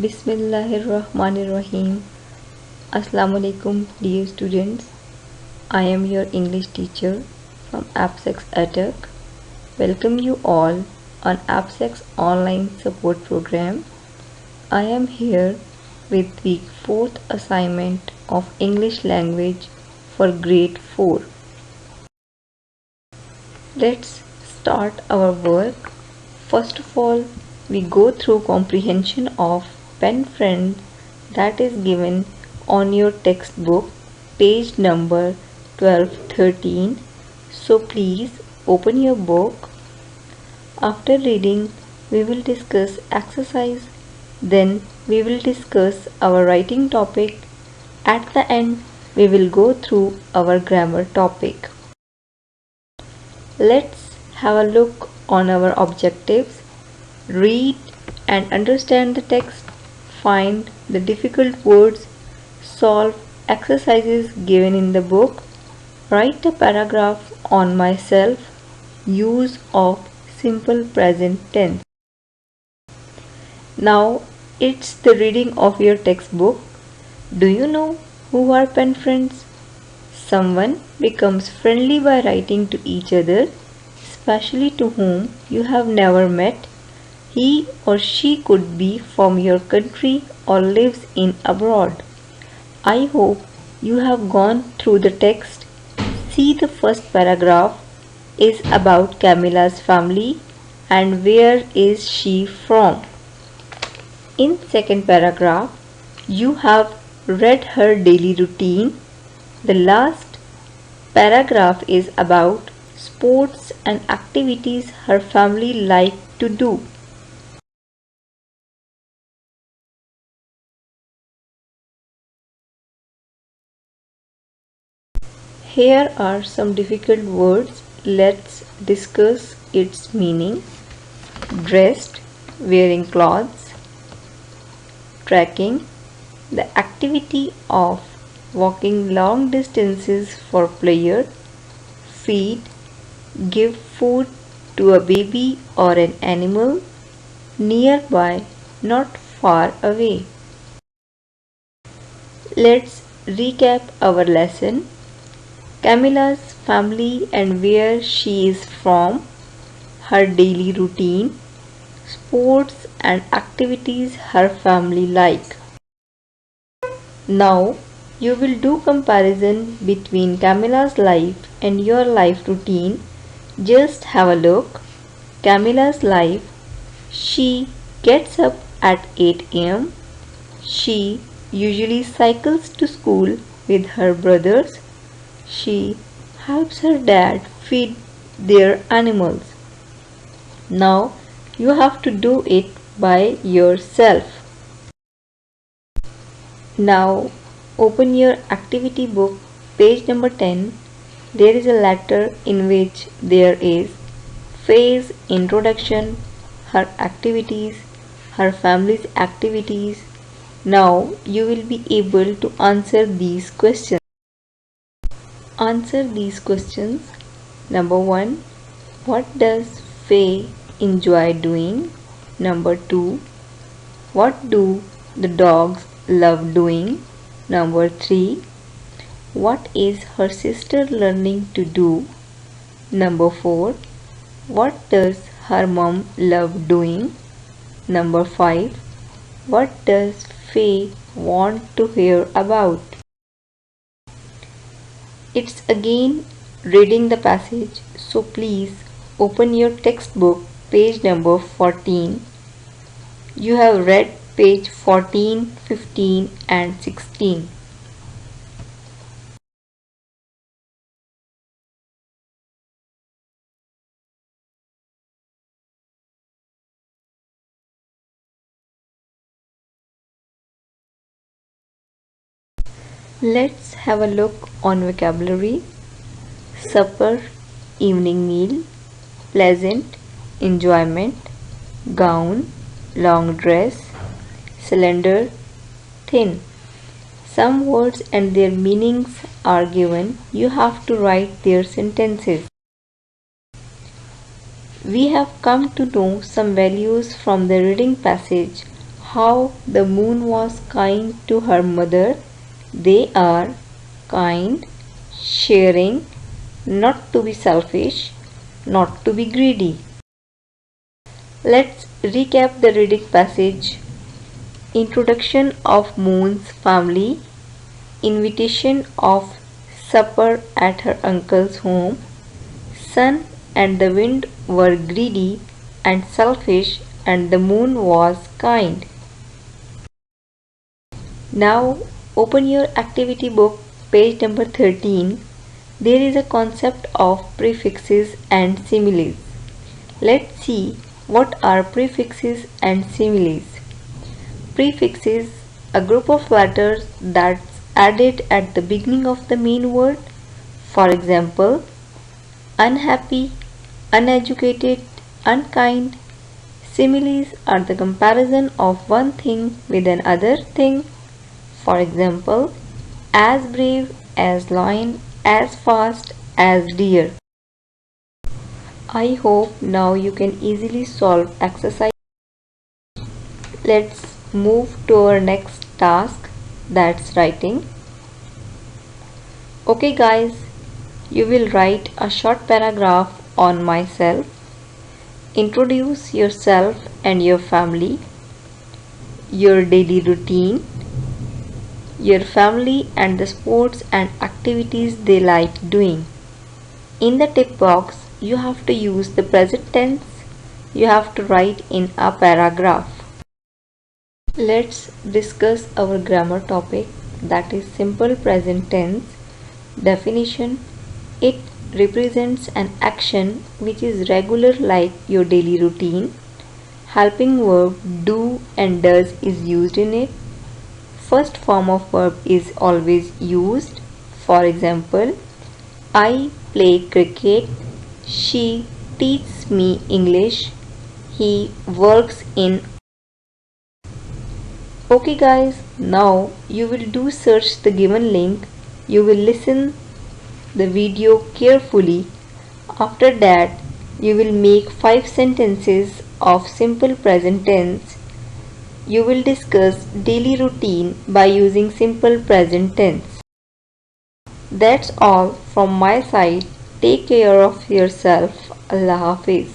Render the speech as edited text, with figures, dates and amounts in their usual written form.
Bismillahirrahmanirrahim. Assalamu alaikum dear students. I am your English teacher from AppSex Attack. Welcome you all on AppSex online support program. I am here with the fourth assignment of English language for grade 4. Let's start our work. First of all, we go through comprehension of pen friend that is given on your textbook, page number 12-13. So please open your book. After reading, we will discuss exercise. Then we will discuss our writing topic. At the end, we will go through our grammar topic. Let's have a look on our objectives. Read and understand the text, find the difficult words, solve exercises given in the book, write a paragraph on myself, use of simple present tense. Now it's the reading of your textbook. Do you know who are pen friends? Someone becomes friendly by writing to each other, especially to whom you have never met. He or she could be from your country or lives in abroad. I hope you have gone through the text. See, the first paragraph is about Camilla's family and where is she from. In second paragraph, you have read her daily routine. The last paragraph is about sports and activities her family like to do. Here are some difficult words. Let's discuss its meaning. Dressed, wearing clothes. Trekking, the activity of walking long distances for pleasure. Feed, give food to a baby or an animal. Nearby, not far away. Let's recap our lesson. Camilla's family and where she is from, her daily routine, sports and activities her family like. Now you will do comparison between Camilla's life and your life routine. Just have a look. Camilla's life: she gets up at 8 am. She usually cycles to school with her brothers. She helps her dad feed their animals. Now you have to do it by yourself. Now open your activity book, page number 10. There is a letter in which there is phase introduction, her activities, her family's activities. Now you will be able to answer these questions. Answer these questions. Number 1. What does Faye enjoy doing? Number 2. What do the dogs love doing? Number 3. What is her sister learning to do? Number 4. What does her mom love doing? Number 5. What does Faye want to hear about? It's again reading the passage, so please open your textbook, page number 14. You have read page 14, 15 and 16. Let's have a look on vocabulary. Supper, evening meal, pleasant, enjoyment, gown, long dress, slender, thin. Some words and their meanings are given. You have to write their sentences. We have come to know some values from the reading passage. how the moon was kind to her mother. They are kind, sharing, not to be selfish, not to be greedy. Let's recap the reading passage. Introduction of Moon's family, invitation of supper at her uncle's home. Sun and the wind were greedy and selfish, and the moon was kind. Now open your activity book, page number 13. There is a concept of prefixes and similes. Let's see what are prefixes and similes. Prefixes, a group of letters that's added at the beginning of the main word. For example, unhappy, uneducated, unkind. Similes are the comparison of one thing with another thing. For example, as brave as lion, as fast as deer. I hope now you can easily solve exercise. Let's move to our next task, that's writing. Okay guys, you will write a short paragraph on myself. Introduce yourself and your family, your daily routine, your family and the sports and activities they like doing. In the tip box, you have to use the present tense. You have to write in a paragraph. Let's discuss our grammar topic, that is simple present tense. Definition: it represents an action which is regular like your daily routine. Helping verb do and does is used in it. First form of verb is always used. For example, I play cricket. She teaches me English. He works in. Okay guys, now you will do search the given link. You will listen the video carefully. After that, you will make 5 sentences of simple present tense. You will discuss daily routine by using simple present tense. That's all from my side. Take care of yourself. Allah Hafiz.